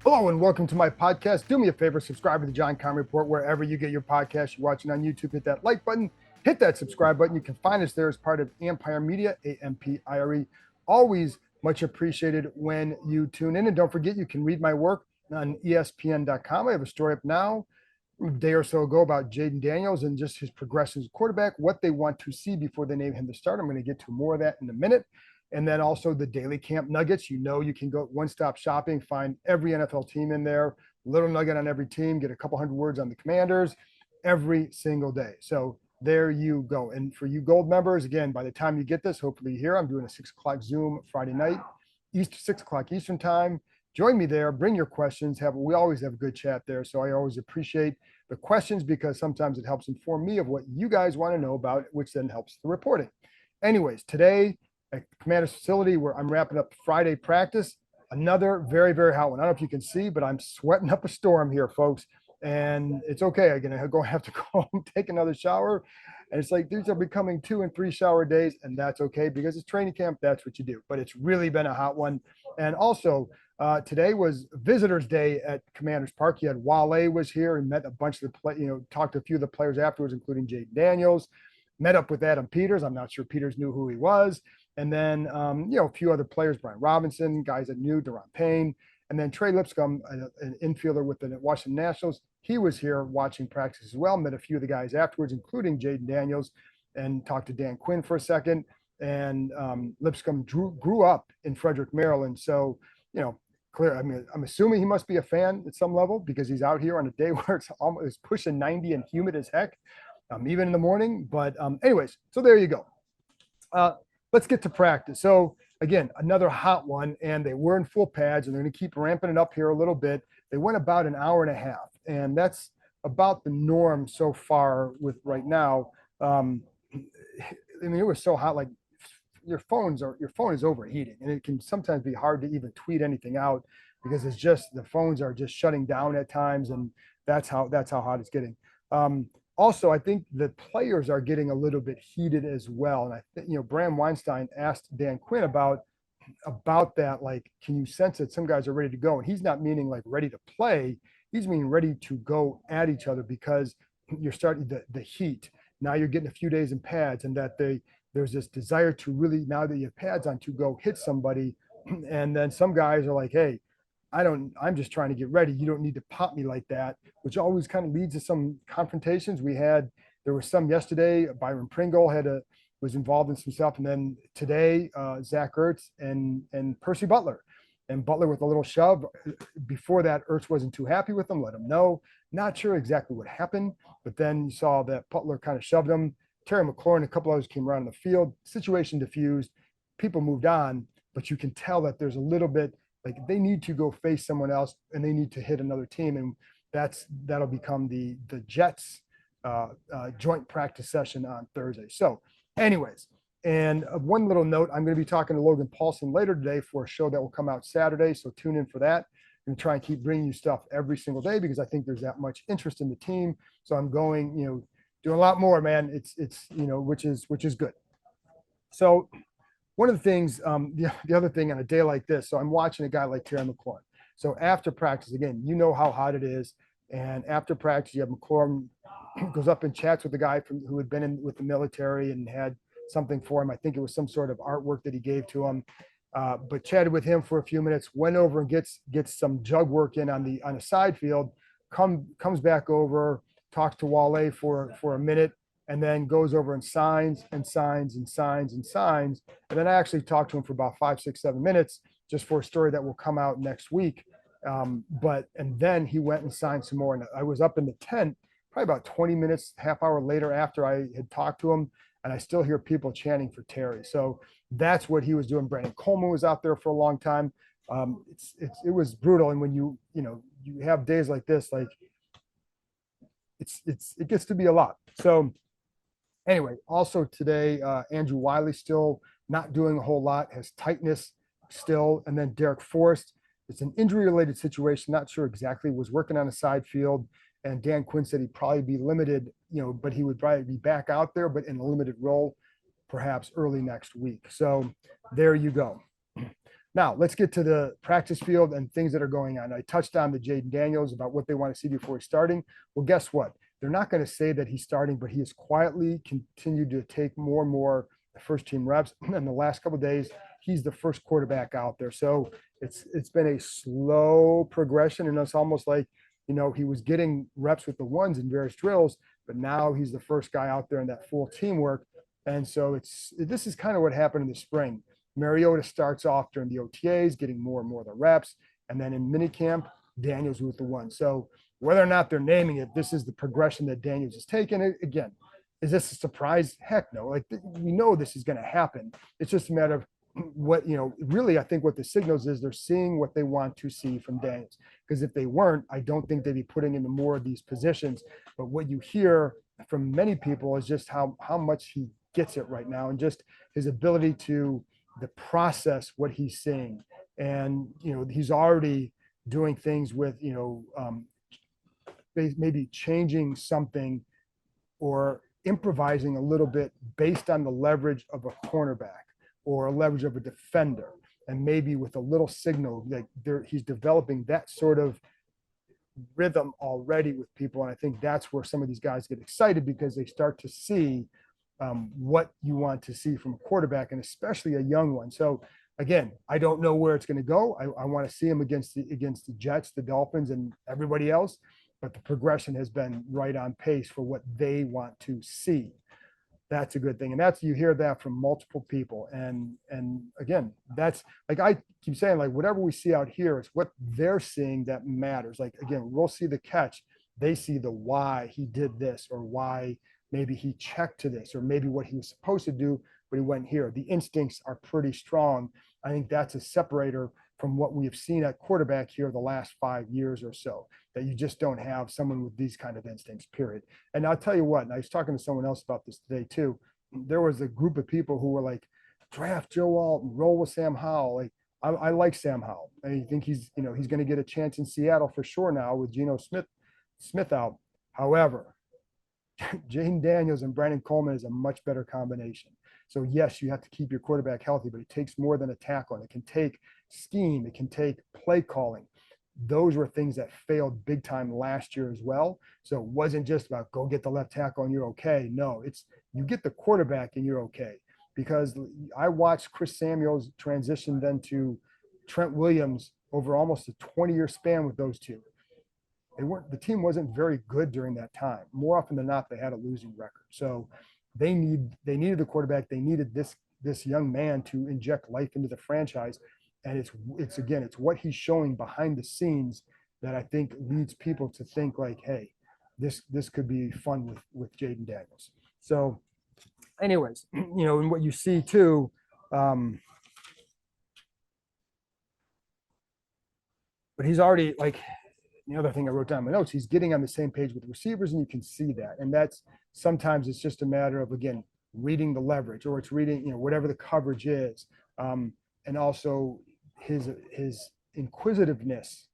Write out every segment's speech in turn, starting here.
Hello and welcome to my podcast. Do me a favor, subscribe to the John Keim Report wherever you get your podcast. You're watching on YouTube, hit that like button, hit that subscribe button. You can find us there as part of Ampire Media, Ampire. Always much appreciated when you tune in. And don't forget, you can read my work on ESPN.com. I have a story up now, a day or so ago, about Jayden Daniels and just his progression as a quarterback, what they want to see before they name him the starter. I'm going to get to more of that in a minute. And then also the daily camp nuggets. You know, you can go one-stop shopping, find every NFL team in there, little nugget on every team, get a couple hundred words on the Commanders every single day. So there you go. And for you gold members, again, by the time you get this, hopefully here, I'm doing a 6 o'clock Zoom Friday night, 6 o'clock Eastern time. Join me there, bring your questions. We always have a good chat there. So I always appreciate the questions because sometimes it helps inform me of what you guys want to know about, which then helps the reporting. Anyways, today, at the Commander's facility where I'm wrapping up Friday practice. Another very, very hot one. I don't know if you can see, but I'm sweating up a storm here, folks. And it's okay. I'm going to have to go home, take another shower. And it's like these are becoming 2 and 3 shower days, and that's okay because it's training camp. That's what you do. But it's really been a hot one. And also, today was Visitors Day at Commanders Park. You had Wale was here and met a bunch of talked to a few of the players afterwards, including Jayden Daniels. Met up with Adam Peters. I'm not sure Peters knew who he was. And then, a few other players, Brian Robinson, guys that knew, Daron Payne. And then Trey Lipscomb, an infielder with the Washington Nationals. He was here watching practice as well, met a few of the guys afterwards, including Jayden Daniels, and talked to Dan Quinn for a second. And Lipscomb grew up in Frederick, Maryland. So, clear. I mean, I'm assuming he must be a fan at some level because he's out here on a day where it's pushing 90 and humid as heck, even in the morning. But anyways, so there you go. Let's get to practice. So again, another hot one, and they were in full pads, and they're going to keep ramping it up here a little bit. They went about an hour and a half, and that's about the norm so far with right now. I mean, it was so hot, like your phone is overheating, and it can sometimes be hard to even tweet anything out because it's just the phones are just shutting down at times, and that's how hot it's getting. Also, I think the players are getting a little bit heated as well. And I think, Bram Weinstein asked Dan Quinn about that. Like, can you sense that some guys are ready to go? And he's not meaning like ready to play. He's meaning ready to go at each other because you're starting the heat. Now you're getting a few days in pads, and that there's this desire to really, now that you have pads on, to go hit somebody. And then some guys are like, hey, I'm just trying to get ready. You don't need to pop me like that, which always kind of leads to some confrontations. There was some yesterday. Byron Pringle was involved in some stuff. And then today, Zach Ertz and Percy Butler. And Butler with a little shove. Before that, Ertz wasn't too happy with him, let him know. Not sure exactly what happened, but then you saw that Butler kind of shoved him. Terry McLaurin, a couple others came around the field. Situation diffused. People moved on, but you can tell that there's a little bit, like they need to go face someone else and they need to hit another team. And that'll become the Jets joint practice session on Thursday. So anyways, and one little note, I'm going to be talking to Logan Paulson later today for a show that will come out Saturday. So tune in for that. I'm going to try and keep bringing you stuff every single day because I think there's that much interest in the team. So I'm going, doing a lot more, man. It's which is good. So one of the things, the other thing on a day like this, so I'm watching a guy like Terry McLaurin. So after practice, again, you know how hot it is. And after practice, you have McLaurin goes up and chats with the guy who had been in with the military and had something for him. I think it was some sort of artwork that he gave to him, but chatted with him for a few minutes, went over and gets some jug work in on a side field, comes back over, talks to Wale for a minute, and then goes over and signs. And then I actually talked to him for about 5, 6, 7 minutes just for a story that will come out next week. And then he went and signed some more. And I was up in the tent probably about 20 minutes, half hour later after I had talked to him. And I still hear people chanting for Terry. So that's what he was doing. Brandon Coleman was out there for a long time. It was brutal. And when you have days like this, like it gets to be a lot. So anyway, also today, Andrew Wiley still not doing a whole lot, has tightness still. And then Derek Forrest, it's an injury-related situation, not sure exactly, was working on a side field. And Dan Quinn said he'd probably be limited, but he would probably be back out there, but in a limited role, perhaps early next week. So there you go. Now let's get to the practice field and things that are going on. I touched on the Jayden Daniels about what they want to see before he's starting. Well, guess what? They're not going to say that he's starting, but he has quietly continued to take more and more first team reps. And the last couple of days, he's the first quarterback out there. So it's been a slow progression, and it's almost like, you know, he was getting reps with the ones in various drills, but now he's the first guy out there in that full teamwork. And so this is kind of what happened in the spring. Mariota starts off during the OTAs, getting more and more of the reps. And then in minicamp, Daniels with the one. So whether or not they're naming it, this is the progression that Daniels has taken. Again, is this a surprise? Heck no. Like, we know this is going to happen. It's just a matter of what, you know, really, I think what the signals is they're seeing what they want to see from Daniels. Because if they weren't, I don't think they'd be putting into more of these positions. But what you hear from many people is just how much he gets it right now, and just his ability to process what he's seeing. And, you know, he's already doing things with, you know, maybe changing something or improvising a little bit based on the leverage of a cornerback or a leverage of a defender. And maybe with a little signal, like he's developing that sort of rhythm already with people. And I think that's where some of these guys get excited, because they start to see what you want to see from a quarterback, and especially a young one. So again, I don't know where it's going to go. I want to see him against the Jets, the Dolphins, and everybody else. But the progression has been right on pace for what they want to see. That's a good thing. And you hear that from multiple people. And again, that's like, I keep saying, like, whatever we see out here is what they're seeing that matters. Like, again, we'll see the catch. They see the why he did this, or why maybe he checked to this, or maybe what he was supposed to do, but he went here. The instincts are pretty strong. I think that's a separator from what we have seen at quarterback here the last 5 years or so, that you just don't have someone with these kind of instincts, period. And I'll tell you what, and I was talking to someone else about this today too. There was a group of people who were like, draft Joe Alton, roll with Sam Howell. Like, I like Sam Howell. I think he's going to get a chance in Seattle for sure now with Geno Smith out. However, Jayden Daniels and Brandon Coleman is a much better combination. So yes, you have to keep your quarterback healthy, but it takes more than a tackle. It can take scheme. It can take play calling. Those were things that failed big time last year as well. So it wasn't just about go get the left tackle and you're okay. No, it's you get the quarterback and you're okay. Because I watched Chris Samuels transition then to Trent Williams over almost a 20-year span with those two. The team wasn't very good during that time. More often than not, they had a losing record. So they needed the quarterback. They needed this young man to inject life into the franchise. And it's what he's showing behind the scenes that I think leads people to think like, hey, this could be fun with Jayden Daniels. So anyways, you know, and what you see too, but he's already, like, the other thing I wrote down in my notes, he's getting on the same page with the receivers, and you can see that. And that's sometimes it's just a matter of, again, reading the leverage, or it's reading, you know, whatever the coverage is. And also his inquisitiveness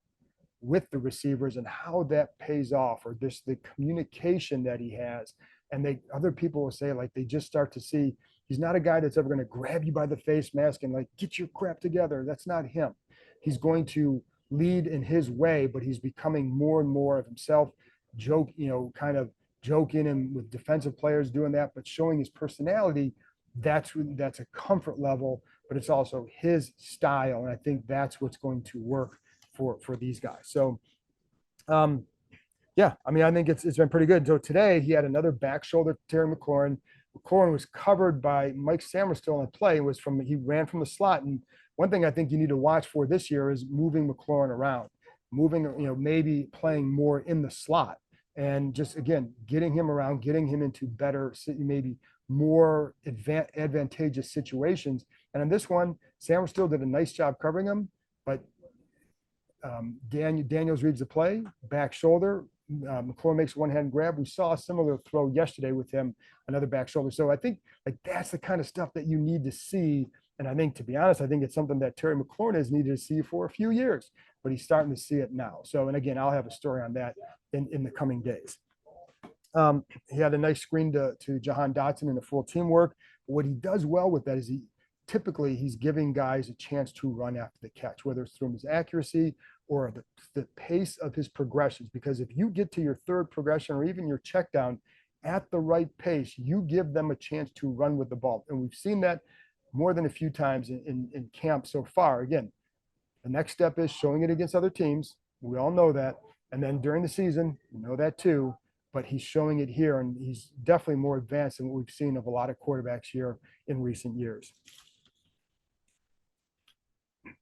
with the receivers and how that pays off, or the communication that he has. And other people will say, like, they just start to see he's not a guy that's ever going to grab you by the face mask and like, get your crap together. That's not him. He's going to lead in his way, but he's becoming more and more of himself, kind of joking and with defensive players doing that, but showing his personality. That's a comfort level, but it's also his style. And I think that's what's going to work for these guys. So, yeah, I mean, I think it's been pretty good. So today he had another back shoulder, Terry McLaurin. McLaurin was covered by Mike Samerstill on the play. He ran from the slot. And one thing I think you need to watch for this year is moving McLaurin around, maybe playing more in the slot, and just, again, getting him around, getting him into better, maybe more advantageous situations. And in this one, Samerstill did a nice job covering him, but Daniels reads the play, back shoulder. McLaurin makes one-hand grab. We saw a similar throw yesterday with him, another back shoulder. So I think, like, that's the kind of stuff that you need to see. And I think, to be honest, I think it's something that Terry McLaurin has needed to see for a few years, but he's starting to see it now. So, and again, I'll have a story on that in the coming days. He had a nice screen to Jahan Dotson in the full teamwork. What he does well with that is typically he's giving guys a chance to run after the catch, whether it's through his accuracy or the pace of his progressions. Because if you get to your third progression or even your check down at the right pace, you give them a chance to run with the ball. And we've seen that more than a few times in camp so far. Again, the next step is showing it against other teams. We all know that. And then during the season, we know that too. But he's showing it here, and he's definitely more advanced than what we've seen of a lot of quarterbacks here in recent years.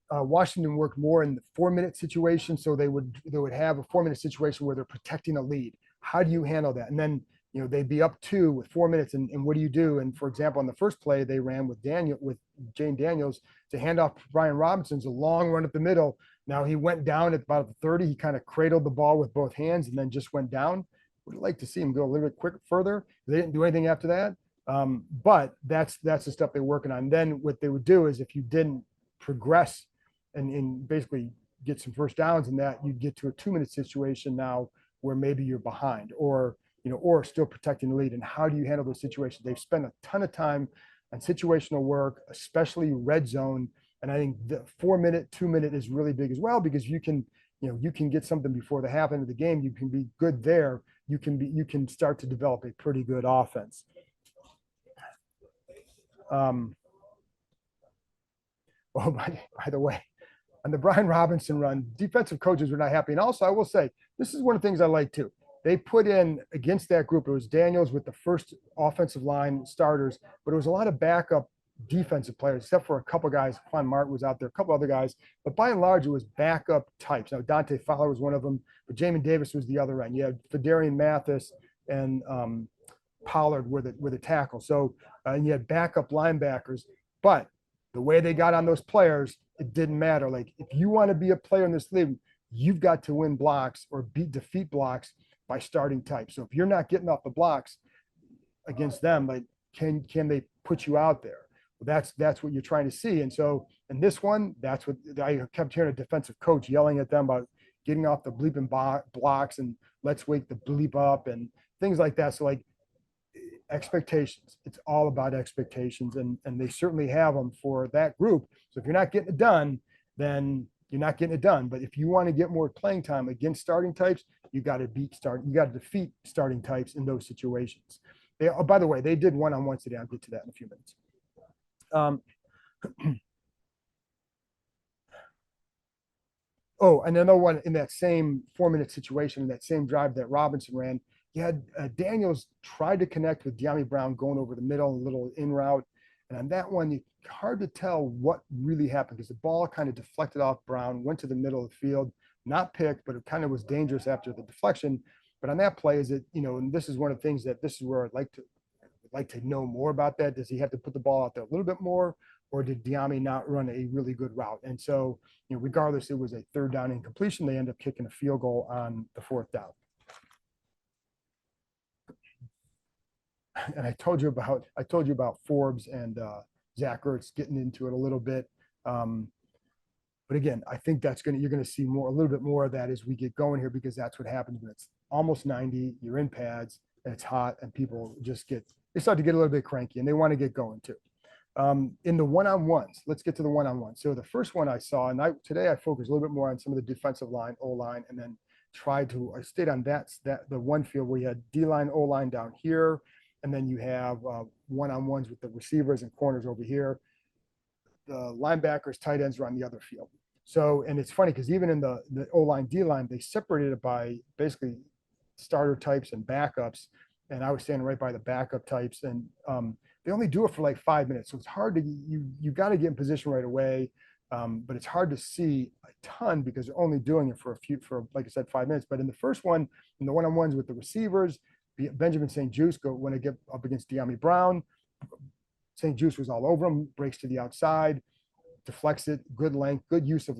Washington worked more in the 4-minute situation, so they would have a 4-minute situation where they're protecting a lead. How do you handle that? And then they'd be up 2 with 4 minutes, and what do you do? And for example, on the first play, they ran with Jayden Daniels to hand off to Brian Robinson's a long run up the middle. Now he went down at about the 30. He kind of cradled the ball with both hands and then just went down. Would like to see him go a little bit quick further. They didn't do anything after that. But that's the stuff they're working on. Then what they would do is if you didn't progress and basically get some first downs in that, you'd get to a 2-minute situation now where maybe you're behind or still protecting the lead. And how do you handle those situations? They've spent a ton of time on situational work, especially red zone. And I think the 4-minute, 2-minute is really big as well, because you can get something before the half end of the game. You can be good there. You can start to develop a pretty good offense. Oh, by the way, on the Brian Robinson run, defensive coaches were not happy. And also, I will say, this is one of the things I like too. They put in against that group, it was Daniels with the first offensive line starters, but it was a lot of backup defensive players, except for a couple of guys. Quan Martin was out there, a couple other guys, but by and large, it was backup types. Now, Dante Fowler was one of them, but Jamin Davis was the other end. You had Fedarian Mathis and Pollard were the tackle. So, and you had backup linebackers, but the way they got on those players, it didn't matter. Like, if you want to be a player in this league, you've got to win blocks or defeat blocks by starting type. So if you're not getting off the blocks against them, like, can they put you out there? Well, that's what you're trying to see. And so in this one, that's what I kept hearing a defensive coach yelling at them about getting off the bleeping blocks and let's wake the bleep up and things like that. So like, expectations, it's all about expectations, and they certainly have them for that group. So if you're not getting it done, then you're not getting it done. But if you want to get more playing time against starting types, you got to defeat starting types in those situations. By the way, they did one-on-ones today. I'll get to that in a few minutes. Oh, and another one in that same 4-minute situation, in that same drive that Robinson ran, you had Daniels tried to connect with Dyami Brown going over the middle, a little in route. And on that one, it's hard to tell what really happened because the ball kind of deflected off Brown, went to the middle of the field, not picked, but it kind of was dangerous after the deflection. But on that play, and this is one of the things this is where I'd like to know more about that. Does he have to put the ball out there a little bit more, or did Dyami not run a really good route? And so, regardless, it was a 3rd down incompletion. They end up kicking a field goal on the 4th down. And I told you about Forbes and Zach Ertz getting into it a little bit. But again, I think you're going to see a little bit more of that as we get going here, because that's what happens when it's almost 90, you're in pads and it's hot and people they start to get a little bit cranky and they want to get going too. In the one-on-ones, let's get to the one-on-one. So the first one I saw, and today I focused a little bit more on some of the defensive line, O-line, and then I stayed on the one field where you had D-line, O-line down here, and then you have one-on-ones with the receivers and corners over here. The linebackers, tight ends are on the other field. So, and it's funny because even in the O-line, D-line, they separated it by basically starter types and backups. And I was standing right by the backup types, and they only do it for like 5 minutes. So it's hard to, you got to get in position right away. But it's hard to see a ton because they're only doing it for like I said, 5 minutes. But in the first one, in the one-on-ones with the receivers, Benjamin St-Juste when they get up against Dyami Brown, St-Juste was all over him, breaks to the outside, deflects it, good length, good use of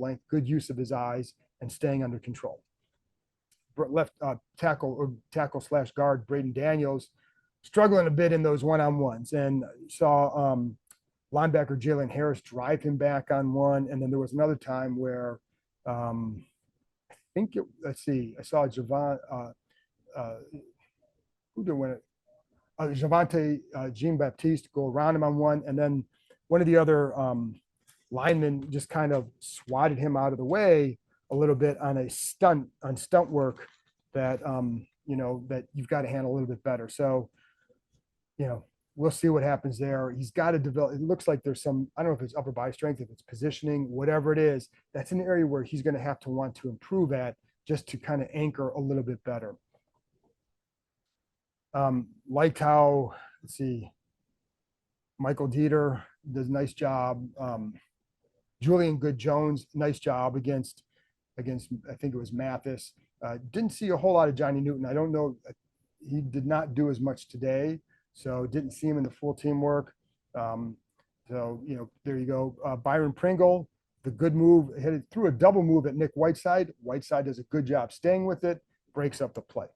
his eyes, and staying under control. Left tackle/guard Jayden Daniels struggling a bit in those one-on-ones, and saw linebacker Jalen Harris drive him back on one. And then there was another time where I saw Javante Jean-Baptiste go around him on one, and then one of the other linemen just kind of swatted him out of the way a little bit on stunt work that, that you've got to handle a little bit better. So, we'll see what happens there. He's got to develop. It looks like there's some, I don't know if it's upper body strength, if it's positioning, whatever it is, that's an area where he's going to have to want to improve at just to kind of anchor a little bit better. Liked how, let's see, Michael Dieter does a nice job. Julian Good-Jones, nice job against, I think it was Mathis. Didn't see a whole lot of Johnny Newton. I don't know. He did not do as much today, so didn't see him in the full team work. So, there you go. Byron Pringle, the good move, threw a double move at Nick Whiteside. Whiteside does a good job staying with it, breaks up the play.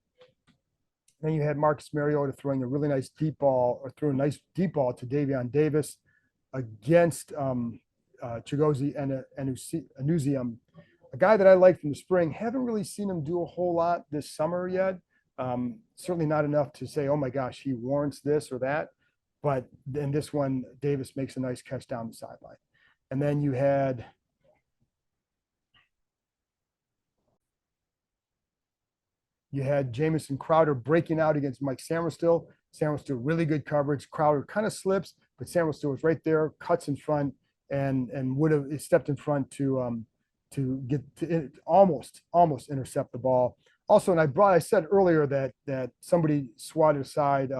Then you had Marcus Mariota throwing a really nice deep ball, or threw a nice deep ball to Davion Davis against Chigozie and Anuzium, a guy that I like from the spring. Haven't really seen him do a whole lot this summer yet. Certainly not enough to say, oh my gosh, he warrants this or that. But in this one, Davis makes a nice catch down the sideline. And then you had Jamison Crowder breaking out against Mike Samuelstill. Samuelstill, really good coverage. Crowder kind of slips, but Samuelstill was right there, cuts in front, and would have stepped in front to get to almost intercept the ball. Also, and I said earlier that somebody swatted aside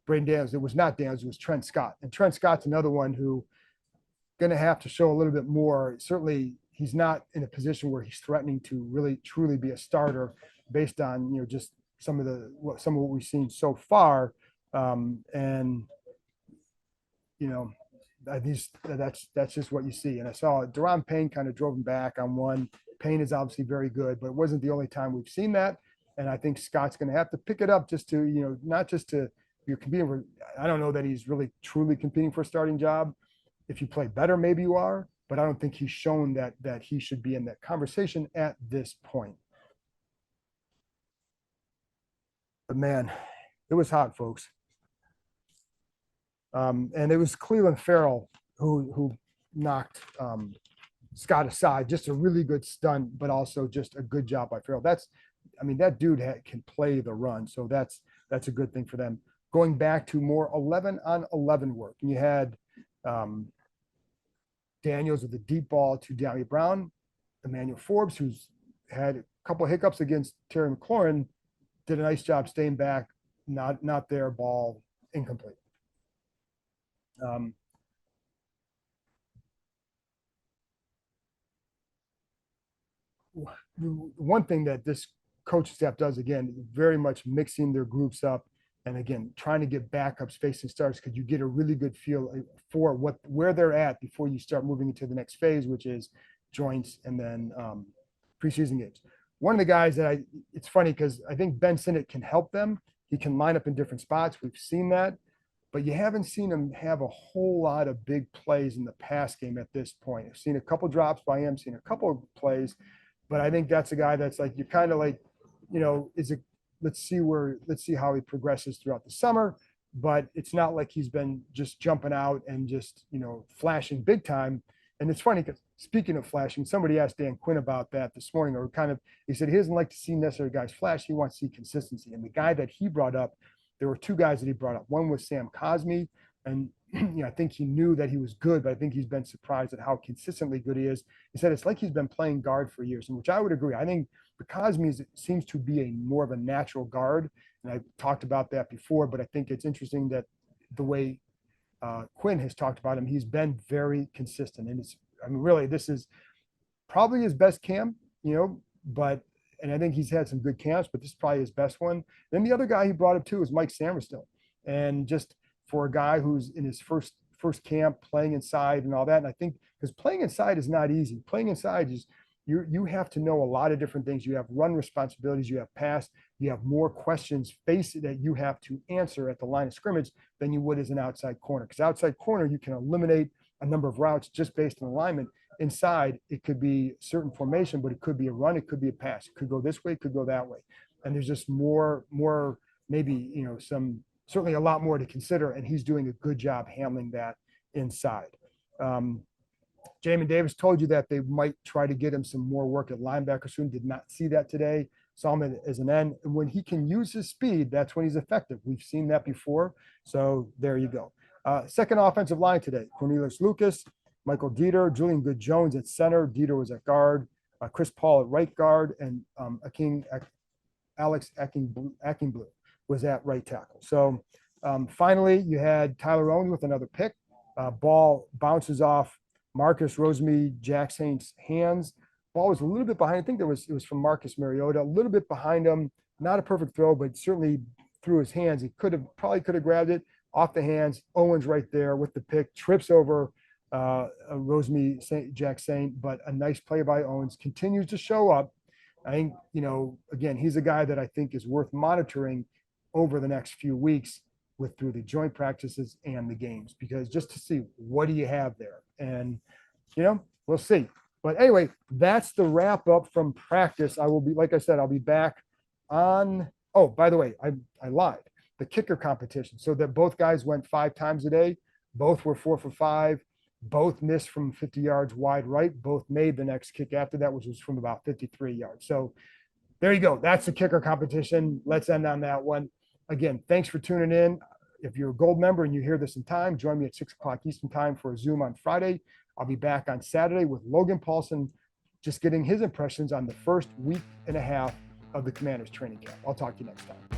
Braden Daniels. It was not Daniels, it was Trent Scott. And Trent Scott's another one who going to have to show a little bit more. Certainly, he's not in a position where he's threatening to really truly be a starter based on just some of what we've seen so far. That's just what you see. And I saw Deron Payne kind of drove him back on one. Payne is obviously very good, but it wasn't the only time we've seen that. And I think Scott's going to have to pick it up just to, not just to, you're competing for, I don't know that he's really truly competing for a starting job. If you play better, maybe you are, but I don't think he's shown that he should be in that conversation at this point. But man, it was hot, folks. And it was Cleveland Farrell who knocked Scott aside. Just a really good stunt, but also just a good job by Farrell. That dude can play the run, so that's a good thing for them. Going back to more 11-on-11 work, and you had Daniels with a deep ball to De'Ami Brown. Emmanuel Forbes, who's had a couple of hiccups against Terry McLaurin, did a nice job staying back. Not their ball, incomplete. One thing that this coaching staff does, again, very much mixing their groups up, and again, trying to get backups facing starters, because you get a really good feel for where they're at before you start moving into the next phase, which is joints and then preseason games. One of the guys that it's funny because I think Ben Sinnott can help them. He can line up in different spots. We've seen that, but you haven't seen him have a whole lot of big plays in the pass game at this point. I've seen a couple drops by him, seen a couple of plays, but I think that's a guy that's like, you kind of like, let's see how he progresses throughout the summer, but it's not like he's been just jumping out and just, flashing big time. And it's funny because speaking of flashing, somebody asked Dan Quinn about that this morning, or he said he doesn't like to see necessarily guys flash. He wants to see consistency. And the guy that he brought up, there were two guys that he brought up. One was Sam Cosmi. And, I think he knew that he was good, but I think he's been surprised at how consistently good he is. He said it's like he's been playing guard for years, and which I would agree. I think Cosmi seems to be more of a natural guard. And I talked about that before, but I think it's interesting that the way Quinn has talked about him, he's been very consistent. And really, this is probably his best camp, and I think he's had some good camps, but this is probably his best one. Then the other guy he brought up too is Mike Samuelstill. And just for a guy who's in his first camp playing inside and all that. And I think because playing inside is not easy. Playing inside is you have to know a lot of different things. You have run responsibilities, you have pass, you have more questions that you have to answer at the line of scrimmage than you would as an outside corner. Because outside corner, you can eliminate a number of routes just based on alignment. Inside, it could be certain formation, but it could be a run, it could be a pass. It could go this way, it could go that way. And there's just more maybe, certainly a lot more to consider. And he's doing a good job handling that inside. Jamin Davis told you that they might try to get him some more work at linebacker soon. Did not see that today. Saw him as an end. And when he can use his speed, that's when he's effective. We've seen that before. So there you go. Second offensive line today, Cornelius Lucas, Michael Dieter, Julian Good-Jones at center. Dieter was at guard. Chris Paul at right guard. And Alex Akingblu was at right tackle. So finally, you had Tyler Owens with another pick. Ball bounces off Marcus Rosemy-Jack Saint's hands. Ball was a little bit behind. I think it was from Marcus Mariota, a little bit behind him. Not a perfect throw, but certainly through his hands. He probably could have grabbed it off the hands. Owens right there with the pick, trips over Rosemy-Jack Saint, but a nice play by Owens. Continues to show up. I think, again, he's a guy that I think is worth monitoring over the next few weeks through the joint practices and the games, because just to see what do you have there. And, we'll see. But anyway, that's the wrap up from practice. I will be, like I said, I'll be back on, oh, by the way, I lied. The kicker competition. So that both guys went 5 times a day. Both were 4 for 5. Both missed from 50 yards wide right. Both made the next kick after that, which was from about 53 yards. So there you go. That's the kicker competition. Let's end on that one. Again, thanks for tuning in. If you're a gold member and you hear this in time, join me at 6 o'clock Eastern time for a Zoom on Friday. I'll be back on Saturday with Logan Paulson, just getting his impressions on the first week and a half of the Commanders training camp. I'll talk to you next time.